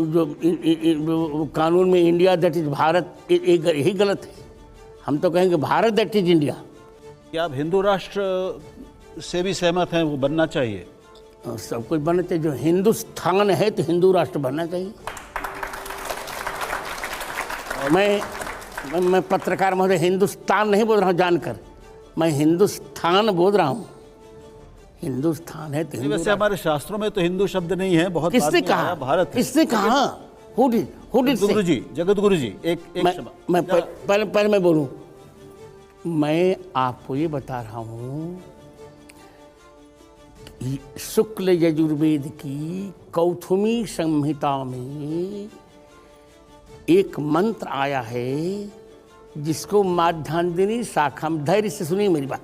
जो कानून में इंडिया दैट इज भारत, यही गलत है। हम तो कहेंगे भारत दैट इज इंडिया। क्या आप हिंदू राष्ट्र से भी सहमत हैं, वो बनना चाहिए? सब कुछ बनना चाहिए। जो हिंदुस्तान है तो हिंदू राष्ट्र बनना चाहिए। मैं पत्रकार महोदय हिंदुस्तान नहीं बोल रहा हूँ जानकर, मैं हिंदुस्तान बोल रहा हूँ। हिंदुस्तान है तो वैसे हमारे शास्त्रों में तो हिंदू शब्द नहीं है, बहुत किसने कहा? भारत। किसने कहा? गुरु जी, जगत गुरु जी, एक मैं पहले मैं बोलूं। मैं आपको ये बता रहा हूँ, शुक्ल यजुर्वेद की कौथुमी संहिता में एक मंत्र आया है जिसको माध्यान्दिनी शाखा में, धैर्य से सुनिए मेरी बात,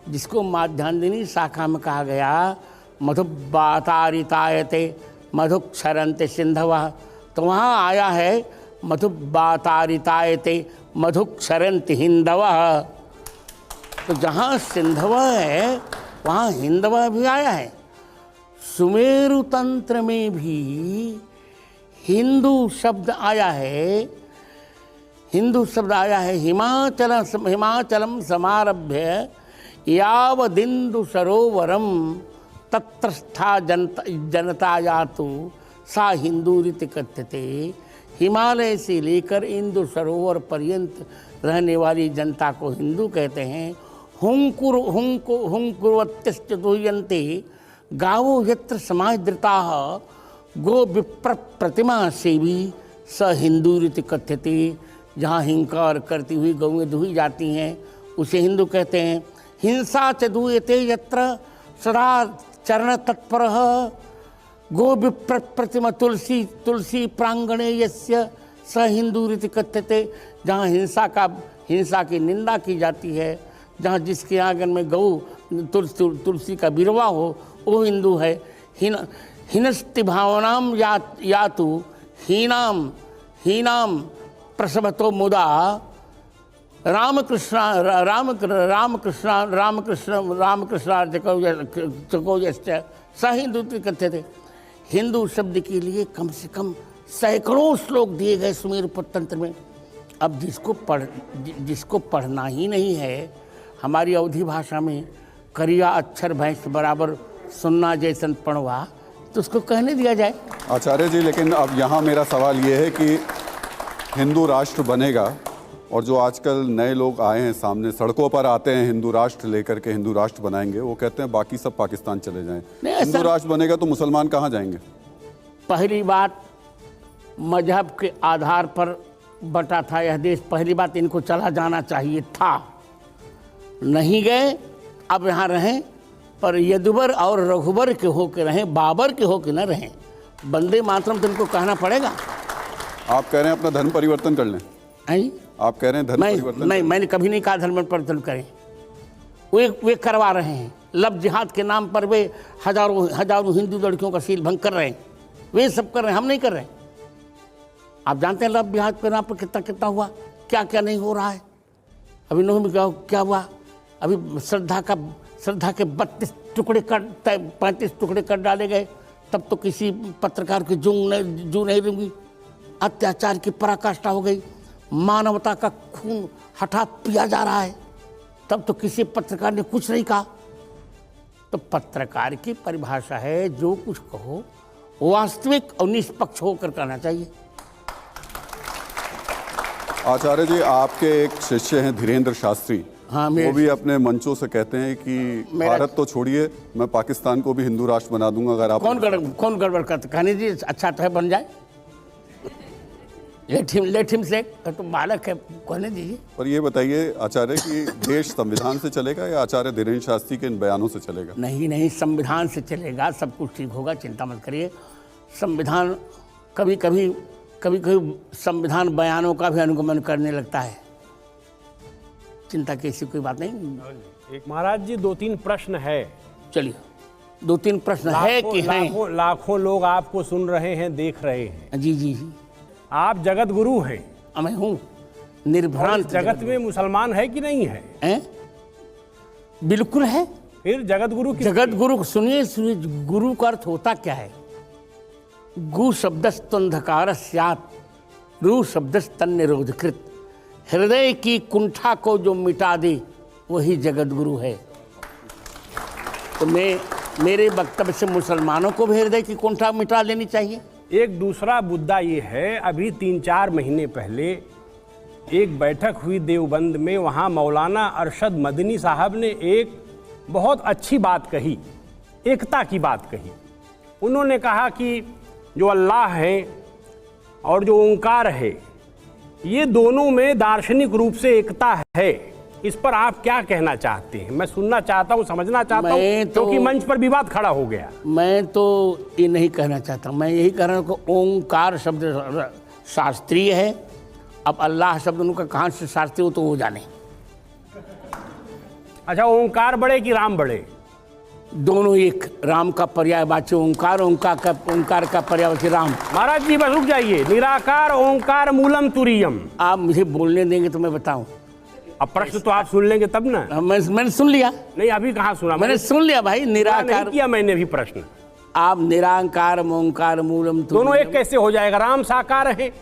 जिसको माध्यान्दिनी शाखा में कहा गया मधुबातारितायते मधुक्षरन्ते सिंधवः। तो वहाँ आया है मधुबातारितायते मधुक्षरन्ते हिंदवः। तो जहाँ सिंधवः है वहाँ हिंदवः भी आया है। सुमेरु तंत्र में भी हिंदू शब्द आया है। हिंदू शब्द आया है। हिमाचलम समारभ्य यावदिंदु सरोवरम तत्रस्था जनता यातु सा हिंदूरिति कथ्यते। हिमालय से लेकर इंदु सरोवर पर्यंत रहने वाली जनता को हिंदू कहते हैं। हुंकुर्वत्यश्च दुह्यन्ते गावो यत्र समादृताः गो विप्र प्रतिमा सेवी स हिंदूरिति कथ्यते। जहाँ हिंकार करती हुई गौएं दुही जाती हैं उसे हिंदू कहते हैं। हिंसा च दूयते यत्र सदा चरण तत्परः गो विप्र प्रतिमा तुलसी प्रांगणे यस्य स हिंदूरिति कथ्यते। जहाँ हिंसा की निंदा की जाती है, जहाँ जिसके आंगन में गौ तुलसी का बिरवा हो वो हिंदू है। हिनस्ति भावनाम यातु हीनाम प्रसवतो मुदा रामकृष्णार्चकोयश्च स हिंदू कथ्यते। हिंदू शब्द के लिए कम से कम सैकड़ों श्लोक दिए गए सुमेरु तंत्र में। अब जिसको पढ़ना ही नहीं है, हमारी अवधी भाषा में करिया अक्षर भैंस बराबर सुनना जैसन पढ़वा, तो उसको कहने दिया जाए। आचार्य जी, लेकिन अब यहाँ मेरा सवाल ये है कि हिंदू राष्ट्र बनेगा, और जो आजकल नए लोग आए हैं सामने, सड़कों पर आते हैं हिंदू राष्ट्र लेकर के, हिंदू राष्ट्र बनाएंगे, वो कहते हैं बाकी सब पाकिस्तान चले जाएं। हिंदू राष्ट्र बनेगा तो मुसलमान कहाँ जाएंगे? पहली बात, मजहब के आधार पर बटा था यह देश। पहली बात, इनको चला जाना चाहिए था, नहीं गए। अब यहाँ रहें, पर यदुबर और रघुबर के होके रहें, बाबर के होके न रहें। वंदे मातरम तो इनको कहना पड़ेगा। आप कह रहे हैं अपना धर्म परिवर्तन कर लें? आप कह रहे हैं धर्म परिवर्तन? नहीं, मैंने कभी नहीं कहा धर्म परिवर्तन करें। वे करवा रहे हैं। लव जिहाद के नाम पर वे हजारों हिंदू लड़कियों का सील भंग कर रहे हैं। वे सब कर रहे हैं, हम नहीं कर रहे। आप जानते हैं लव जिहाद के नाम पर कितना हुआ, क्या क्या नहीं हो रहा है। अभी नोह में क्या हुआ? अभी श्रद्धा के 32 टुकड़े 35 टुकड़े कर डाले गए। तब तो किसी पत्रकार की जू नहीं रुकी। अत्याचार की पराकाष्ठा हो गई। मानवता का खून हठात पिया जा रहा है। तब तो किसी पत्रकार ने कुछ नहीं कहा। तो पत्रकार की परिभाषा है, जो कुछ कहो वास्तविक और निष्पक्ष होकर कहना चाहिए। आचार्य जी, आपके एक शिष्य हैं धीरेन्द्र शास्त्री। हाँ, वो भी अपने मंचों से कहते हैं कि भारत तो छोड़िए, मैं पाकिस्तान को भी हिंदू राष्ट्र बना दूंगा अगर आप। कौन गड़बड़ करते? कहने जी अच्छा तो है, बन जाए। लेट हिम से, तो बालक है, कहने दीजिए। पर ये बताइए आचार्य कि देश संविधान से चलेगा या आचार्य धीरेन्द्र शास्त्री के इन बयानों से चलेगा? नहीं, संविधान से चलेगा। सब कुछ ठीक होगा, चिंता मत करिए। संविधान कभी कभी संविधान बयानों का भी अनुगमन करने लगता है। चिंता की ऐसी कोई बात नहीं। एक महाराज जी, 2-3 प्रश्न है। चलिए, 2-3 प्रश्न है कि हैं? लाखों लोग आपको सुन रहे हैं, देख रहे हैं। जी। आप जगत गुरु हैं। मैं हूँ निर्भ्रांत। जगत में मुसलमान है कि नहीं है? बिल्कुल है। फिर जगत गुरु सुनिए, गुरु का अर्थ होता क्या है? गु शब्दस्तंधकार स्यात् रू शब्दस्तन्निरोधकृत। हृदय की कुंठा को जो मिटा दे वही जगत गुरु है। तो मेरे वक्तव्य से मुसलमानों को भी हृदय की कुंठा मिटा लेनी चाहिए। एक दूसरा मुद्दा ये है, अभी 3-4 महीने पहले एक बैठक हुई देवबंद में, वहाँ मौलाना अरशद मदनी साहब ने एक बहुत अच्छी बात कही, एकता की बात कही। उन्होंने कहा कि जो अल्लाह है और जो ओंकार है, ये दोनों में दार्शनिक रूप से एकता है। इस पर आप क्या कहना चाहते हैं? मैं सुनना चाहता हूँ, समझना चाहता हूँ, क्योंकि मंच पर विवाद खड़ा हो गया। मैं तो ये नहीं कहना चाहता, मैं यही कह रहा हूँ कि ओंकार शब्द शास्त्रीय है। अब अल्लाह शब्द उनका कहाँ से शास्त्रीय हो तो वो जाने। अच्छा, ओंकार बड़े कि राम बड़े? दोनों एक, राम का पर्यायवाची ओंकार, ओंकार का पर्यायवाची राम। महाराज जी बस रुक जाइए। निराकार ओंकार मूलम तुरीयम। आप मुझे बोलने देंगे तो मैं बताऊं। अब प्रश्न तो आप सुन लेंगे तब ना। मैंने सुन लिया। नहीं, अभी कहाँ सुना? मैंने सुन लिया भाई। निराकार किया मैंने भी प्रश्न। आप निराकार ओंकार मूलम तुरीयम, दोनों एक कैसे हो जाएगा? राम साकार है,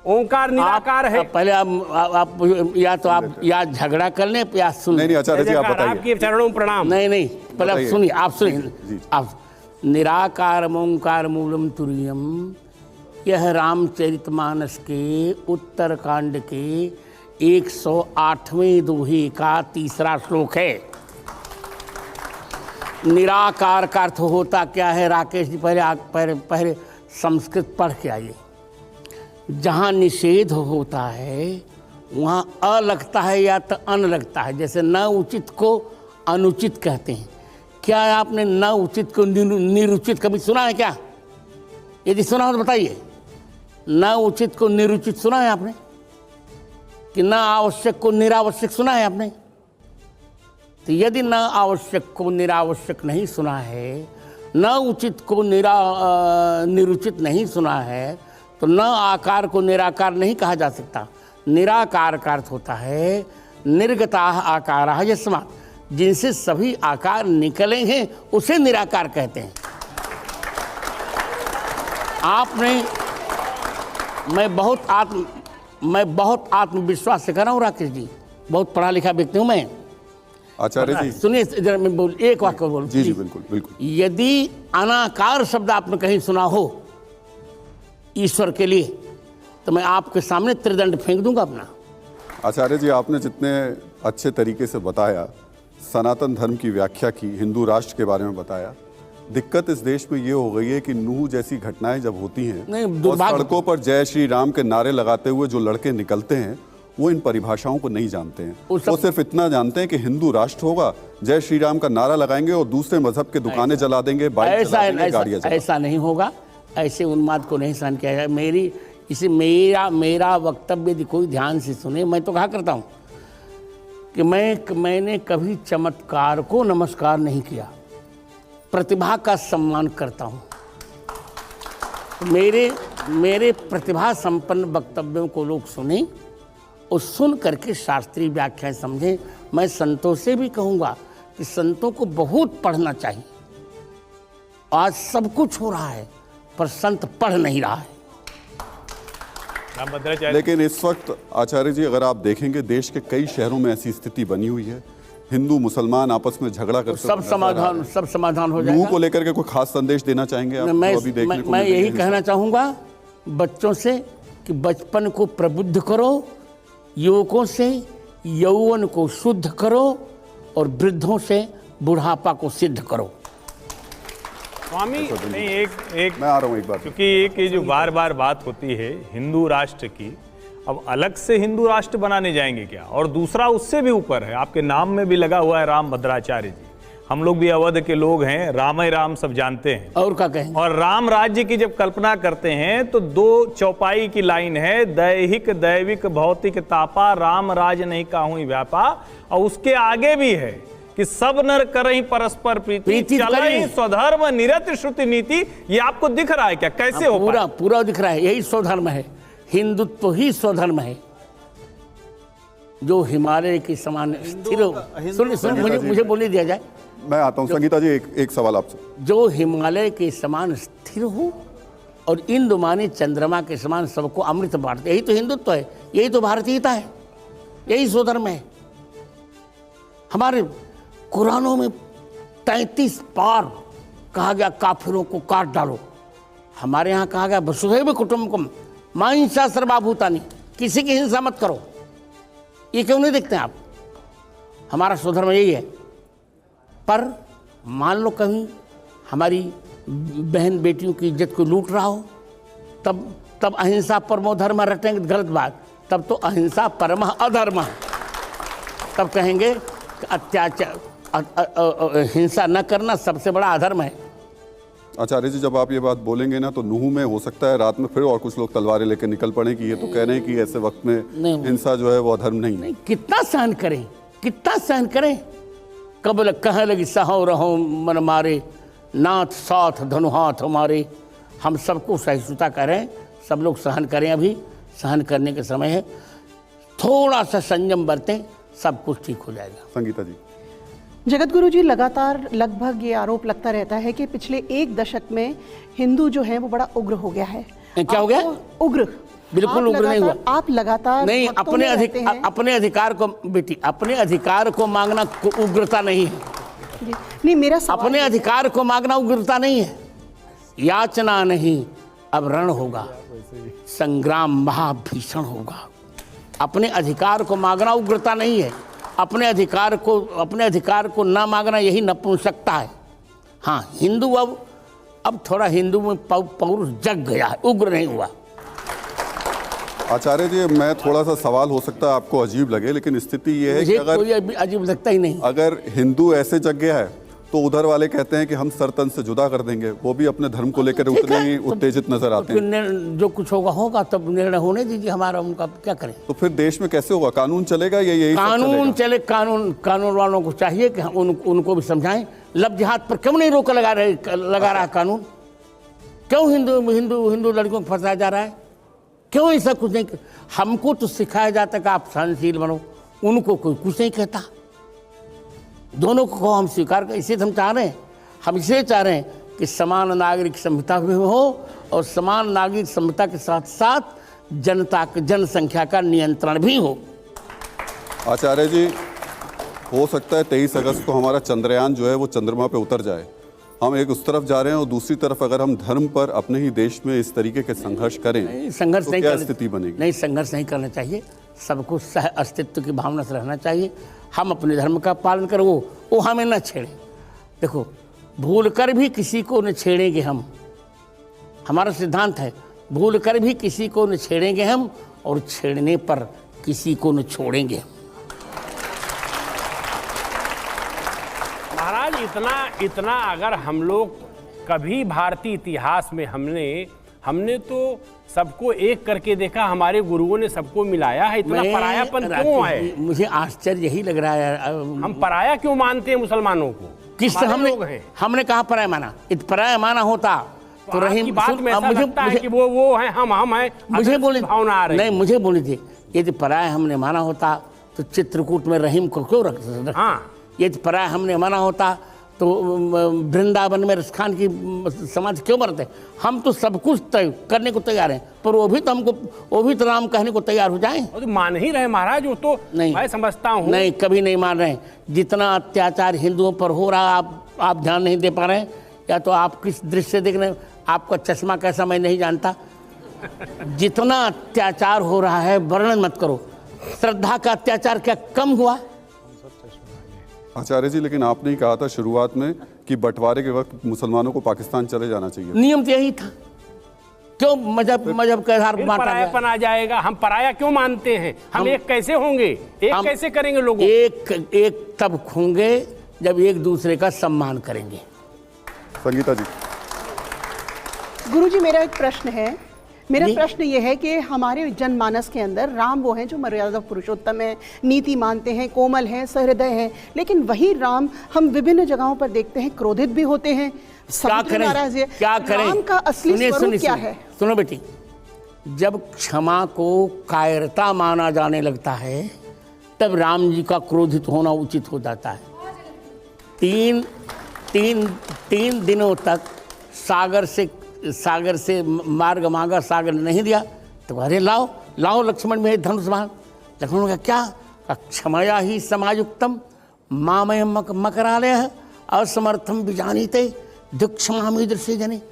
ओंकार निराकार है। पहले आप या तो आप या झगड़ा कर लें या सुन। नहीं आचार्य जी आप बताइए। आपके चरणों में प्रणाम। नहीं पहले आप सुनिए, आप सुनिए। आप निराकार ओंकार मूलम तुरीयम, यह रामचरितमानस के उत्तरकांड के 108वें दोहे का तीसरा श्लोक है। निराकार का अर्थ होता क्या है? राकेश जी पहले संस्कृत पढ़ के आइए। जहाँ निषेध होता है वहाँ अ लगता है या तो अन लगता है। जैसे न उचित को अनुचित कहते हैं। क्या आपने न उचित को निरुचित कभी सुना है क्या? यदि सुना हो तो बताइए। न उचित को निरुचित सुना है आपने? कि न आवश्यक को निरावश्यक सुना है आपने? तो यदि न आवश्यक को निरावश्यक नहीं सुना है, न उचित को निरुचित नहीं सुना है, तो न आकार को निराकार नहीं कहा जा सकता। निराकार का अर्थ होता है निर्गताः आकाराः यस्मात्, जिनसे सभी आकार निकले हैं उसे निराकार कहते हैं। आपने मैं बहुत आत्मविश्वास से कर रहा हूँ राकेश जी, बहुत पढ़ा लिखा व्यक्ति हूँ मैं। आचार्य जी सुनिए जरा, मैं बोल एक वाक्य बोलूँ। जी बिल्कुल बिल्कुल। यदि अनाकार शब्द आपने कहीं सुना हो ईश्वर के लिए, तो मैं आपके सामने त्रिदंड फेंक दूंगा अपना। आचार्य जी आपने जितने अच्छे तरीके से बताया, सनातन धर्म की व्याख्या की, हिंदू राष्ट्र के बारे में बताया, दिक्कत इस देश में ये हो गई है कि नूह जैसी घटनाएं जब होती हैं और सड़कों पर जय श्री राम के नारे लगाते हुए जो लड़के निकलते हैं वो इन परिभाषाओं को नहीं जानते हैं। वो सिर्फ इतना जानते हैं कि हिंदू राष्ट्र होगा, जय श्री राम का नारा लगाएंगे और दूसरे मजहब के दुकानें जला देंगे, बाइक जला देंगे, गाड़ियां जला देंगे। ऐसा नहीं होगा। ऐसे उन्माद को नहीं सहन किया जाए। मेरा वक्तव्य यदि कोई ध्यान से सुने, मैं तो कहा करता हूँ कि मैंने कभी चमत्कार को नमस्कार नहीं किया, प्रतिभा का सम्मान करता हूँ। मेरे प्रतिभा संपन्न वक्तव्यों को लोग सुने और सुन करके शास्त्रीय व्याख्याएं समझें। मैं संतों से भी कहूँगा कि संतों को बहुत पढ़ना चाहिए। आज सब कुछ हो रहा है पर संत पढ़ नहीं रहा है। लेकिन इस वक्त आचार्य जी अगर आप देखेंगे देश के कई शहरों में ऐसी स्थिति बनी हुई है, हिंदू मुसलमान आपस में झगड़ा करते सब समाधान हो जाएगा। नूह को लेकर के कोई खास संदेश देना चाहेंगे आप? मैं यही कहना चाहूँगा बच्चों से कि बचपन को प्रबुद्ध करो, युवकों से यौवन को शुद्ध करो और वृद्धों से बुढ़ापा को सिद्ध करो। स्वामी नहीं, एक मैं आ रहा हूँ एक बार, क्योंकि एक ये जो बार बार बात होती है हिंदू राष्ट्र की, अब अलग से हिंदू राष्ट्र बनाने जाएंगे क्या? और दूसरा उससे भी ऊपर है, आपके नाम में भी लगा हुआ है राम भद्राचार्य जी। हम लोग भी अवध के लोग हैं, राम ही राम सब जानते हैं। और क्या कहें? और राम राज्य की जब कल्पना करते हैं तो 2 चौपाई की लाइन है, दैहिक दैविक भौतिक तापा, राम राज नहीं काहू व्यापा। और उसके आगे भी है कि सब नर करहि परस्पर प्रीति, चलहि स्वधर्म निरत श्रुति नीति। ये आपको दिख रहा है क्या? कैसे हो? पूरा दिख रहा है। यही स्वधर्म है, हिंदुत्व ही स्वधर्म है, जो हिमालय के समान स्थिर हो। सुनिए, मुझे बोलने दिया जाए। मैं आता हूं। संगीता जी एक सवाल आपसे। जो हिमालय के समान स्थिर हो और इंदु माने चंद्रमा के समान सबको अमृत बांटते। यही तो हिंदुत्व है, यही तो भारतीयता है, यही स्वधर्म है। हमारे कुरानों में 33 बार कहा गया काफिरों को काट डालो। हमारे यहाँ कहा गया वसुधैव कुटुम्बकम मा हिंसा सर्वभूतानि, किसी की हिंसा मत करो। ये क्यों नहीं देखते आप? हमारा स्वधर्म यही है। पर मान लो कहीं हमारी बहन बेटियों की इज्जत को लूट रहा हो, तब अहिंसा परमो धर्म रटेंगे, गलत बात। तब तो अहिंसा परम अधर्म, तब कहेंगे कि अत्याचार हिंसा न करना सबसे बड़ा अधर्म है। आचार्य जी, जब आप ये बात बोलेंगे ना, तो नूह में हो सकता है रात में फिर और कुछ लोग तलवारें लेकर निकल पड़े कि ये तो कह रहे हैं कि ऐसे वक्त में हिंसा जो है वो अधर्म नहीं है। कितना सहन करें, कितना सहन करें? कबल कह लगी सहो रहो मन मारे, नाथ साथ धनु हाथ हमारे। हम सबको सहिष्णुता करें, सब लोग सहन करें। अभी सहन करने के समय है, थोड़ा सा संयम बरतें, सब कुछ ठीक हो जाएगा। संगीता जी। जगतगुरु जी, लगातार लगभग ये आरोप लगता रहता है कि पिछले 1 दशक में हिंदू जो है वो बड़ा उग्र हो गया है। क्या हो गया? उग्र। बिल्कुल उग्र नहीं हुआ। आप लगातार नहीं, अपने अधिकार को बेटी, अपने अधिकार को मांगना उग्रता नहीं है। नहीं, मेरा सवाल अपने अधिकार को मांगना उग्रता नहीं है। याचना नहीं, अब रण होगा, संग्राम महाभीषण होगा। अपने अधिकार को मांगना उग्रता नहीं है। अपने अधिकार को ना मांगना यही नपुंसकता है। हाँ, हिंदू अब थोड़ा हिंदू में पौरुष जग गया है, उग्र नहीं हुआ। आचार्य जी, मैं थोड़ा सा सवाल हो सकता है आपको अजीब लगे, लेकिन स्थिति ये है कि अगर कोई अजीब लगता ही नहीं। अगर हिंदू ऐसे जग गया है तो उधर वाले कहते हैं कि हम सर तन से जुदा कर देंगे। वो भी अपने धर्म को लेकर उतने ही उत्तेजित नजर आते हैं। जो कुछ होगा तब निर्णय होने दीजिए, हमारा उनका क्या करें। तो फिर देश में कैसे होगा? कानून चलेगा या यही कानून चले? कानून वालों को चाहिए कि उनको भी समझाएं। लव जिहाद पर क्यों नहीं रोक लगा रहा है कानून? क्यों हिंदू लड़कियों को फंसाया जा रहा है? क्यों ऐसा कुछ नहीं? हमको तो सिखाया जाता कि आप सहनशील बनो, उनको कोई कुछ नहीं कहता। दोनों को हम स्वीकार कर, इसे हम चाह रहे हैं। हम इसे चाह रहे हैं कि समान नागरिक संहिता भी हो, और समान नागरिक संहिता के साथ साथ जनसंख्या का नियंत्रण भी हो। आचार्य जी, हो सकता है 23 अगस्त को हमारा चंद्रयान जो है वो चंद्रमा पे उतर जाए। हम एक उस तरफ जा रहे हैं, और दूसरी तरफ अगर हम धर्म पर अपने ही देश में इस तरीके के संघर्ष करें, संघर्ष तो नहीं क्या स्थिति बनेगी? नहीं, संघर्ष नहीं करना चाहिए। सबको सह अस्तित्व की भावना से रहना चाहिए। हम अपने धर्म का पालन करें, वो हमें न छेड़े। देखो, भूल कर भी किसी को न छेड़ेंगे हम। हमारा सिद्धांत है, भूल कर भी किसी को न छेड़ेंगे हम, और छेड़ने पर किसी को न छोड़ेंगे। महाराज, इतना अगर हम लोग कभी भारतीय इतिहास में हमने तो सबको एक करके देखा, हमारे गुरुओं ने सबको मिलाया है, इतना परायापन क्यों है? मुझे आश्चर्य यही लग रहा है। हम पराया क्यों मानते हैं मुसलमानों को? किस हमने कहा पराया माना? पराया माना होता तो रहीम बात में ऐसा लगता है कि वो है, हम हैं। मुझे बोली भावना आ रही नहीं, मुझे बोली थी, यदि पराया हमने माना होता तो चित्रकूट में रहीम को क्यों रख? हाँ, यदि पराया हमने माना होता तो वृंदावन में रसखान की समाज क्यों बनते? हम तो सब कुछ तय करने को तैयार हैं, पर वो भी तो राम कहने को तैयार हो जाएं। तो मान ही रहे महाराज, वो तो नहीं, मैं समझता हूँ। नहीं, कभी नहीं मान रहे। जितना अत्याचार हिंदुओं पर हो रहा, आप ध्यान नहीं दे पा रहे हैं, या तो आप किस दृष्टि से देख रहे हैं, आपका चश्मा कैसा मैं नहीं जानता। जितना अत्याचार हो रहा है वर्णन मत करो। श्रद्धा का अत्याचार क्या कम हुआ? आचार्य जी, लेकिन आपने ही कहा था शुरुआत में कि बंटवारे के वक्त मुसलमानों को पाकिस्तान चले जाना चाहिए। नियम तो यही था। क्यों मजहब के आधार पर परायापन आ जाएगा? हम पराया क्यों मानते हैं? हम एक कैसे होंगे? एक कैसे करेंगे लोगों? एक तब होंगे जब एक दूसरे का सम्मान करेंगे। संगीता जी। गुरुजी, मेरा एक प्रश्न है। मेरा प्रश्न ये है कि हमारे जनमानस के अंदर राम वो हैं जो मर्यादा पुरुषोत्तम है, नीति मानते हैं, कोमल हैं, सहृदय हैं, लेकिन वही राम हम विभिन्न जगहों पर देखते हैं क्रोधित भी होते हैं, क्या करें? क्या करें? राम का असली स्वरूप क्या है? सुनो बेटी, जब क्षमा को कायरता माना जाने लगता है तब राम जी का क्रोधित होना उचित हो जाता है। तीन दिनों तक सागर से सागर से मार्ग मांगा, सागर ने नहीं दिया, तो अरे लाओ लाओ लक्ष्मण में धनुष बाण। लक्ष्मण का क्या, क्षमया ही समायुक्तम मामय मकरालय असमर्थम विजानीते दुक्षमामी दृश्य जने।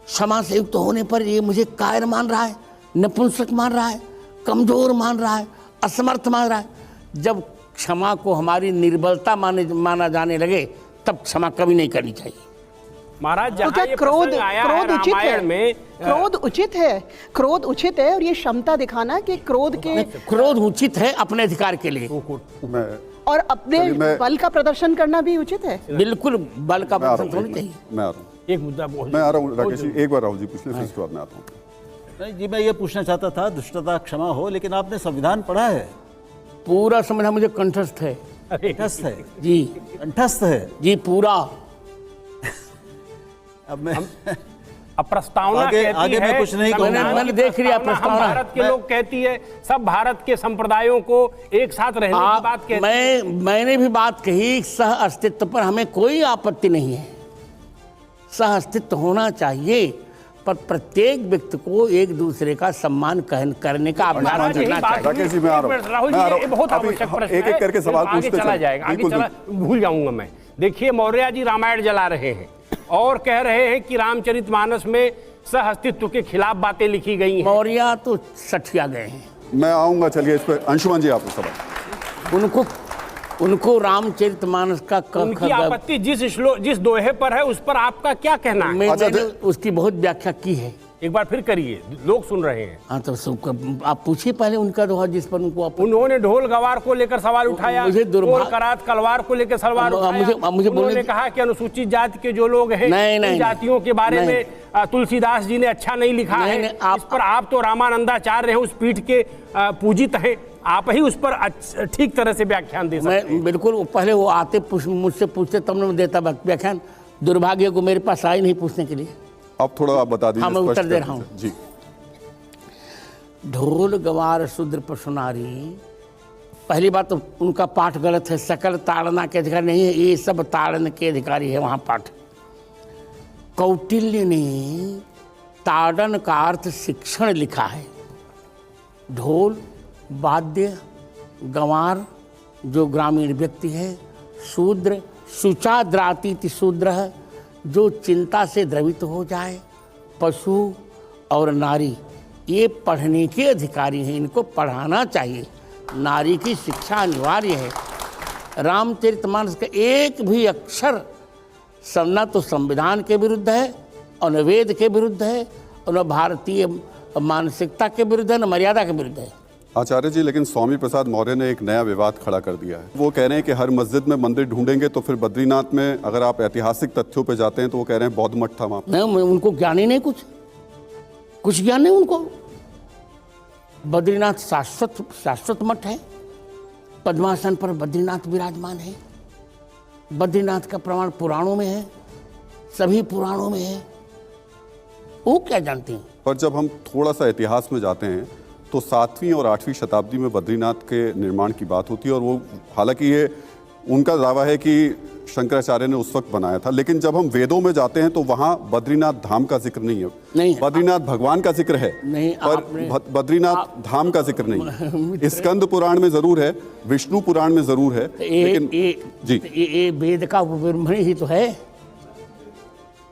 क्षमा से युक्त होने पर ये मुझे कायर मान रहा है, नपुंसक मान रहा है, कमजोर मान रहा है, असमर्थ मान रहा है। जब क्षमा को हमारी निर्बलता माना जाने लगे, तब क्षमा कभी नहीं करनी चाहिए। महाराज तो जहाँ क्या ये क्रोध प्रसंग आया है क्रोध उचित है? रामायण में, क्रोध उचित है, क्रोध उचित है, और ये क्षमता दिखाना कि क्रोध के क्रोध उचित है अपने अधिकार के लिए, मैं और अपने चलिए, मैं- बल का प्रदर्शन करना भी उचित है। बिल्कुल बल का मैं आ रहा प्रदर्शन होनी हूँ, चाहिए। मैं आ रहा हूँ, एक मुद्दा बोल मैं आ रहा हूँ राकेश जी, एक बार राहुल जी पूछ ले, फिर उसके बाद मैं आता हूँ। नहीं जी, मैं ये पूछना चाहता था, दुष्टता क्षमा हो, लेकिन आपने संविधान पढ़ा है? पूरा समझना मुझे कंठस्थ है कंठस्थ है? जी, कंठस्थ है। जी पूरा। अब मैं अब प्रस्तावना आगे- कहती आगे मैं है, कुछ नहीं संविधान कहूंगा। की मैंने देख लिया हम प्रस्तावना। भारत के लोग कहती है, सब भारत के संप्रदायों को एक साथ रहने की बात कहती है। मैंने भी बात कही, सह अस्तित्व पर हमें कोई आपत्ति नहीं है, सह अस्तित्व होना चाहिए, पर प्रत्येक व्यक्ति को एक दूसरे का सम्मान करने का अभ्यास महाराज यही करना बात चाहिए। राकेश जी, मैं आ रहा हूं। राहुल मैं आ जी रहा ये हूं। बहुत अभी आवश्यक प्रश्न एक-एक है। करके सवाल आगे पूछते चला चलें। जाएगा, आगे बिल्कुल, चला, भूल जाऊंगा मैं। देखिए, मौर्य जी रामायण जला रहे हैं और कह रहे हैं कि रामचरितमानस में सह अस्तित्व के खिलाफ बातें लिखी गई हैं। मौर्य तो सठिया गए हैं, मैं आऊंगा, चलिए इस पर अंशुमन जी आपको सवाल। उनको रामचरितमानस का उनकी आपत्ति जिस दोहे पर है, उस पर आपका क्या कहना है? अच्छा, मैंने उसकी बहुत व्याख्या की है। एक बार फिर करिए, लोग सुन रहे हैं। हाँ तो सबका आप पूछिए पहले उनका दोहा जिस पर उनको उन्होंने ढोल गवार को लेकर सवाल उठाया, मुझे दुर्भाग्य- करात कलवार को लेकर सवाल अब उठाया। मुझे बोलने उन्होंने दी- कहा कि अनुसूचित जाति के जो लोग हैं, नहीं, उन नहीं, जातियों के बारे नहीं। में तुलसीदास जी ने अच्छा नहीं लिखा नहीं, है। नहीं, इस पर आप तो रामानंदाचार्य हैं, उस पीठ के पूजित हैं, आप ही उस पर ठीक तरह से व्याख्यान दे सकते हैं। मैं बिल्कुल पहले वो आते मुझसे पूछते तब मैं देता व्याख्यान। दुर्भाग्य को मेरे पास आए नहीं पूछने के लिए। अब थोड़ा आप बता दीजिए। हाँ, मैं स्पष्ट उत्तर दे कर रहा हूं। दीजिए। जी, ढोल गवार शूद्र पशुनारी, पहली बात तो उनका पाठ गलत है। सकल ताड़ना के अधिकारी नहीं है, ये सब ताड़न के अधिकारी है वहाँ पाठ। कौटिल्य ने ताड़न का अर्थ शिक्षण लिखा है। ढोल वाद्य गंवार जो ग्रामीण व्यक्ति है, शूद्र शुचाद्रातीति शूद्र है जो चिंता से द्रवित हो जाए, पशु और नारी ये पढ़ने के अधिकारी हैं, इनको पढ़ाना चाहिए। नारी की शिक्षा अनिवार्य है। रामचरितमानस का एक भी अक्षर न तो संविधान के विरुद्ध है और न वेद के विरुद्ध है और न भारतीय मानसिकता के विरुद्ध है, न मर्यादा के विरुद्ध है। आचार्य जी, लेकिन स्वामी प्रसाद मौर्य ने एक नया विवाद खड़ा कर दिया है। वो कह रहे हैं कि हर मस्जिद में मंदिर ढूंढेंगे तो फिर बद्रीनाथ में अगर आप ऐतिहासिक तथ्यों पे जाते हैं तो वो कह रहे हैं बौद्ध मठ था वहाँ पे। नहीं, उनको ज्ञान ही नहीं, कुछ ज्ञान नहीं उनको। बद्रीनाथ शाश्वत मठ है, पद्मासन पर बद्रीनाथ विराजमान है। बद्रीनाथ का प्रमाण पुराणों में है, सभी पुराणों में है। वो क्या जानते हैं? पर जब हम थोड़ा सा इतिहास में जाते हैं तो 7वीं और 8वीं शताब्दी में बद्रीनाथ के निर्माण की बात होती है, और वो हालांकि ये उनका दावा है कि शंकराचार्य ने उस वक्त बनाया था, लेकिन जब हम वेदों में जाते हैं तो वहाँ बद्रीनाथ धाम का जिक्र नहीं है। नहीं, बद्रीनाथ भगवान का जिक्र है, नहीं, पर बद्रीनाथ धाम का जिक्र नहीं है। स्कंद पुराण में जरूर है, विष्णु पुराण में जरूर है, लेकिन जी ये वेद का उपब्रह्मण ही तो है।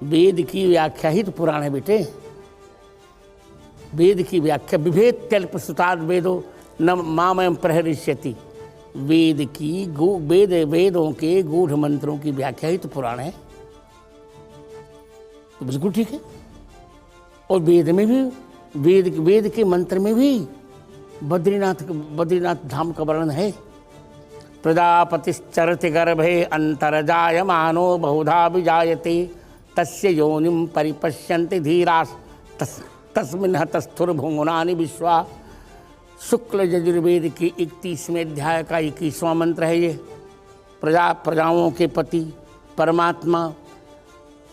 वेद की व्याख्या ही तो पुराण है बेटे। वेद की व्याख्या विभेद कल्प सुतार वेदो न मामयम प्रहरिष्यति। वेद की वेदों के गूढ़ मंत्रों की व्याख्या ही तो पुराण है, तो बिल्कुल ठीक है। और वेद में भी वेद के मंत्र में भी बद्रीनाथ धाम का वर्णन है। प्रजापतिश्चरति गर्भे अंतर्जायमानो बहुधा विजायते तस्य योनिं परिपश्यन्ति धीरास् तस्मिन् हतस्थुर्भुवनानि विश्वा। शुक्ल यजुर्वेद के 31वें अध्याय का 21वां मंत्र है ये। प्रजाओं के पति परमात्मा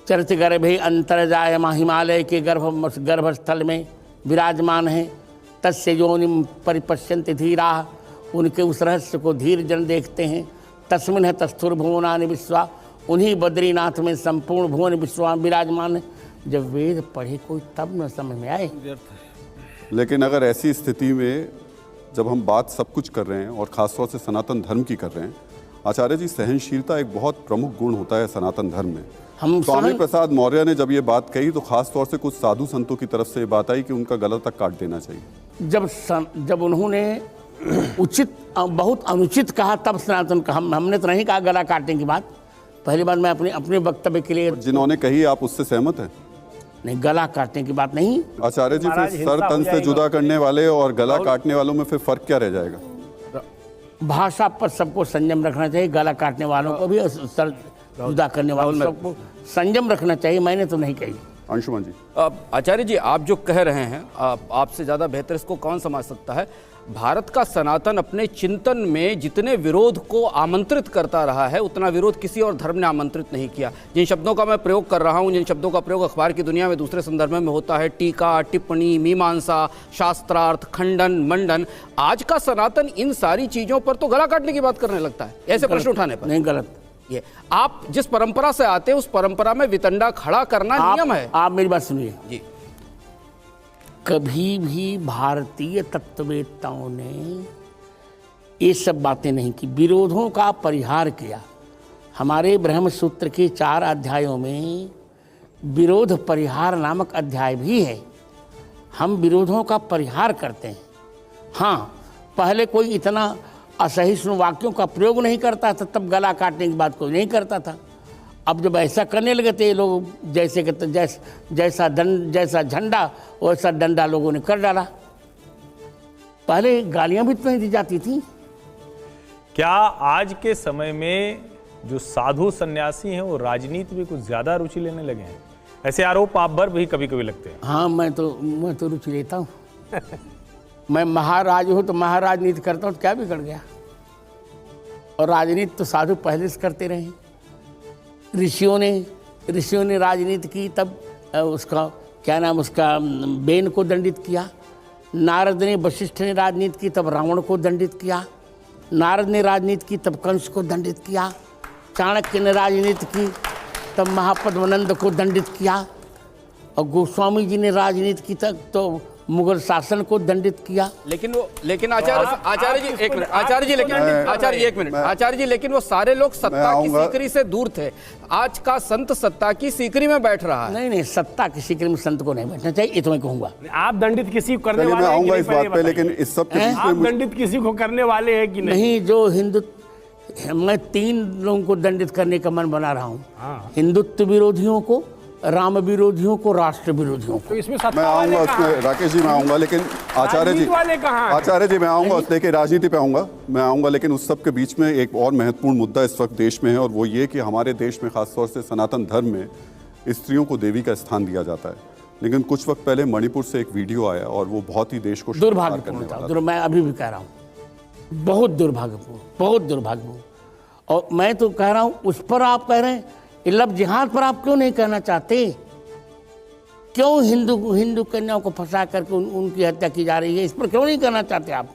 चरत गर्भे अंतर्जायमा हिमालय के गर्भस्थल में विराजमान है। तस्य योनिम परिपश्यन्ति धीरा, उनके उस रहस्य को धीर जन देखते हैं। तस्मिन् हतस्थुर्भुवनानि विश्वा, उन्हीं बद्रीनाथ में संपूर्ण भुवन विश्वा विराजमान है। जब वेद पढ़े कोई तब न समझ में आए। लेकिन अगर ऐसी स्थिति में जब हम बात सब कुछ कर रहे हैं और ख़ासतौर से सनातन धर्म की कर रहे हैं, आचार्य जी, सहनशीलता एक बहुत प्रमुख गुण होता है सनातन धर्म में। हम स्वामी प्रसाद मौर्य ने जब ये बात कही तो खास तौर से कुछ साधु संतों की तरफ से ये बात आई कि उनका गला तक काट देना चाहिए। जब उन्होंने उचित बहुत अनुचित कहा तब सनातन का हमने तो नहीं कहा गला काटने की बात। पहली बात मैं अपने वक्तव्य के लिए जिन्होंने कही आप उससे सहमत हैं? नहीं, गला काटने की बात नहीं। आचार्य जी, महाराज, फिर हिंसा सर हो तन से जाएगा। जुदा करने वाले और गला काटने वालों में फिर फर्क क्या रह जाएगा? भाषा पर सबको संयम रखना चाहिए, गला काटने वालों को भी और सर जुदा करने वालों सबको संयम रखना चाहिए। मैंने तो नहीं कही। अंशुमन जी, आचार्य जी, आप जो कह रहे हैं, आपसे ज़्यादा बेहतर इसको कौन समझ सकता है। भारत का सनातन अपने चिंतन में जितने विरोध को आमंत्रित करता रहा है उतना विरोध किसी और धर्म ने आमंत्रित नहीं किया। जिन शब्दों का मैं प्रयोग कर रहा हूँ, जिन शब्दों का प्रयोग अखबार की दुनिया में दूसरे संदर्भों में होता है, टीका, टिप्पणी, मीमांसा, शास्त्रार्थ, खंडन, मंडन, आज का सनातन इन सारी चीज़ों पर तो गला काटने की बात करने लगता है ऐसे प्रश्न उठाने पर। नहीं, गलत। ये आप जिस परंपरा से आते हैं उस परंपरा में वितंडा खड़ा करना नियम है। आप मेरी बात सुनिए जी। कभी भी भारतीय तत्ववेत्ताओं ने ये सब बातें नहीं की, विरोधों का परिहार किया। हमारे ब्रह्म सूत्र के 4 अध्यायों में विरोध परिहार नामक अध्याय भी है। हम विरोधों का परिहार करते हैं। हाँ, पहले कोई इतना असहिष्णु वाक्यों का प्रयोग नहीं करता था, तब गला काटने की बात कोई नहीं करता था। अब जब ऐसा करने लगे थे लोग, जैसे कि जैसा झंडा वैसा डंडा लोगों ने कर डाला। पहले गालियां भी तो नहीं दी जाती थी। क्या आज के समय में जो साधु सन्यासी हैं वो राजनीति में कुछ ज्यादा रुचि लेने लगे हैं? ऐसे आरोप आप पर भी कभी कभी लगते हैं। हाँ, मैं तो रुचि लेता हूँ। मैं महाराज हूँ तो महाराजनीति करता हूँ तो क्या बिगड़ गया? और राजनीति तो साधु पहले से करते रहे हैं। ऋषियों ने राजनीति की, तब उसका क्या नाम, उसका बेन को दंडित किया। नारद ने, वशिष्ठ ने राजनीति की, तब रावण को दंडित किया। नारद ने राजनीति की, तब कंस को दंडित किया। चाणक्य ने राजनीति की, तब महापद्मनंद को दंडित किया। और गोस्वामी जी ने राजनीति की, तब तो मुगल शासन को दंडित किया। लेकिन आचार्य जी, लेकिन वो सारे लोग सत्ता की सीकरी से दूर थे। आज का संत सत्ता की सीकरी में बैठ रहा है। नहीं, सत्ता की सीकरी में संत को नहीं बैठना चाहिए, ये तो मैं कहूंगा। आप दंडित किसी को करने वाले मैं हैं आऊंगा कि इस नहीं, बात पे, पहले लेकिन बताइए। इस सब के बीच आप में दंडित किसी को करने वाले हैं कि नहीं? जो हिंदुत्व, मैं 3 लोगों को दंडित करने का मन बना रहा हूँ। हिंदुत्व विरोधियों को, राम विरोधियों को, राष्ट्र विरोधियों को। तो इसमें मैं आऊंगा उसमें, राकेश जी मैं आऊंगा, लेकिन आचार्य जी मैं आऊंगा, देखिए राजनीति पे आऊंगा, मैं आऊंगा, लेकिन उस सब के बीच में एक और महत्वपूर्ण मुद्दा इस वक्त देश में है, और वो ये कि हमारे देश में खासतौर से सनातन धर्म में स्त्रियों को देवी का स्थान दिया जाता है। लेकिन कुछ वक्त पहले मणिपुर से एक वीडियो आया और वो बहुत ही देश को दुर्भाग्यपूर्ण था। मैं अभी भी कह रहा हूँ, बहुत दुर्भाग्यपूर्ण। और मैं तो कह रहा हूँ, उस पर आप कह रहे हैं, लव जिहाद पर आप क्यों नहीं कहना चाहते? क्यों हिंदू कन्याओं को फंसा करके उनकी हत्या की जा रही है, इस पर क्यों नहीं कहना चाहते आप?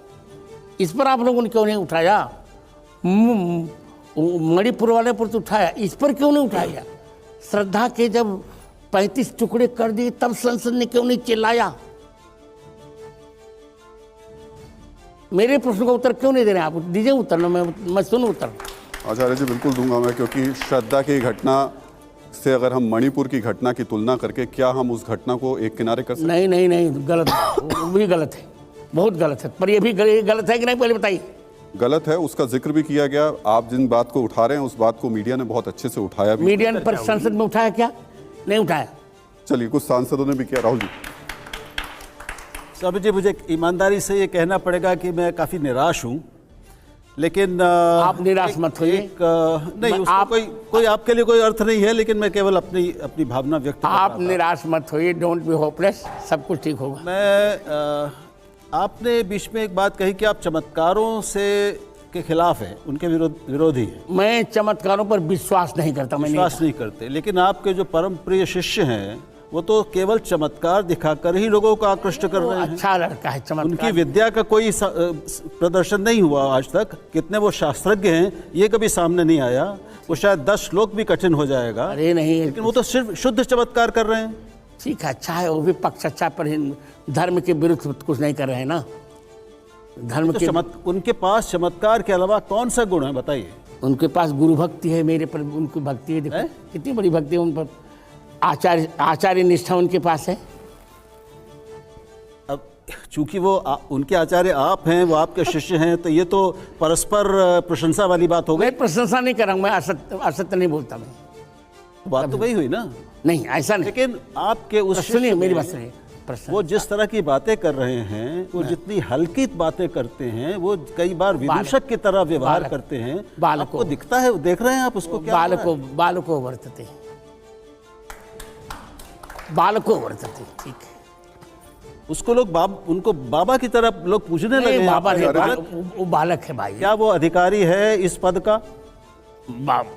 इस पर आप लोगों ने क्यों नहीं उठाया? मणिपुर वाले पर तो उठाया, इस पर क्यों नहीं उठाया? श्रद्धा के जब 35 टुकड़े कर दिए तब संसद ने क्यों नहीं चिल्लाया? मेरे प्रश्न का उत्तर क्यों नहीं दे रहे आप? दीजिए उत्तर ना, मैं सुनूं उत्तर। आचार्य जी बिल्कुल दूंगा मैं, क्योंकि श्रद्धा की घटना से अगर हम मणिपुर की घटना की तुलना करके, क्या हम उस घटना को एक किनारे कर सकते? नहीं, गलत है, वो भी गलत है, बहुत गलत है। पर ये भी गलत है कि नहीं, पहले बताइए। गलत है, उसका जिक्र भी किया गया। आप जिन बात को उठा रहे हैं उस बात को मीडिया ने बहुत अच्छे से उठाया भी। मीडिया ने पर संसद में उठाया क्या? नहीं उठाया। चलिए, कुछ सांसदों ने भी किया। राहुल जी। स्वामी जी, मुझे ईमानदारी से ये कहना पड़ेगा कि मैं काफ़ी निराश हूँ, लेकिन आप निराश मत होइए। नहीं, उसका कोई आपके लिए कोई अर्थ नहीं है, लेकिन मैं केवल अपनी भावना व्यक्त कर रहा आप था। निराश मत होइए, डोंट बी होपलेस, सब कुछ ठीक होगा। मैं आपने बीच में एक बात कही कि आप चमत्कारों से के खिलाफ हैं, उनके विरोधी हैं। मैं चमत्कारों पर विश्वास नहीं करता। मैं विश्वास नहीं करते, लेकिन आपके जो परम प्रिय शिष्य हैं वो तो केवल चमत्कार दिखाकर ही लोगों को आकृष्ट कर रहे हैं। अच्छा लड़का है, चमत्कार। उनकी विद्या का कोई प्रदर्शन नहीं हुआ आज तक। कितने वो शास्त्रज्ञ हैं ये कभी सामने नहीं आया। वो शायद 10 श्लोक भी कठिन हो जाएगा। अरे नहीं, लेकिन वो तो सिर्फ शुद्ध चमत्कार कर रहे हैं। ठीक है, अच्छा है, वो भी पक्ष अच्छा, पर धर्म के विरुद्ध कुछ नहीं कर रहे हैं ना। धर्म तो के उनके पास चमत्कार के अलावा कौन सा गुण है बताइए? उनके पास गुरु भक्ति है, मेरे पर उनकी भक्ति है। देखो कितनी बड़ी भक्ति है उन पर। आचार्य निष्ठा उनके पास है। अब चूंकि वो उनके आचार्य आप हैं, वो आपके शिष्य हैं, तो ये तो परस्पर प्रशंसा वाली बात हो गई। मैं प्रशंसा नहीं कर रहा हूँ, मैं असत्य नहीं बोलता मैं। बात तो वही हुई ना। नहीं, ऐसा नहीं। लेकिन आपके उस सुनिए, मेरी बात शिष्य सुनिए। वो जिस तरह की बातें कर रहे हैं, वो जितनी हल्की बातें करते हैं, वो कई बार विदूषक की तरह व्यवहार करते हैं। आपको दिखता है, देख रहे हैं आप उसको? क्या बालको वर्तते, बालको वर्तते, ठीक है। उसको लोग उनको बाबा की तरह लोग पूछने लगे। बाबा नहीं, वो बालक है भाई। क्या वो अधिकारी है इस पद का?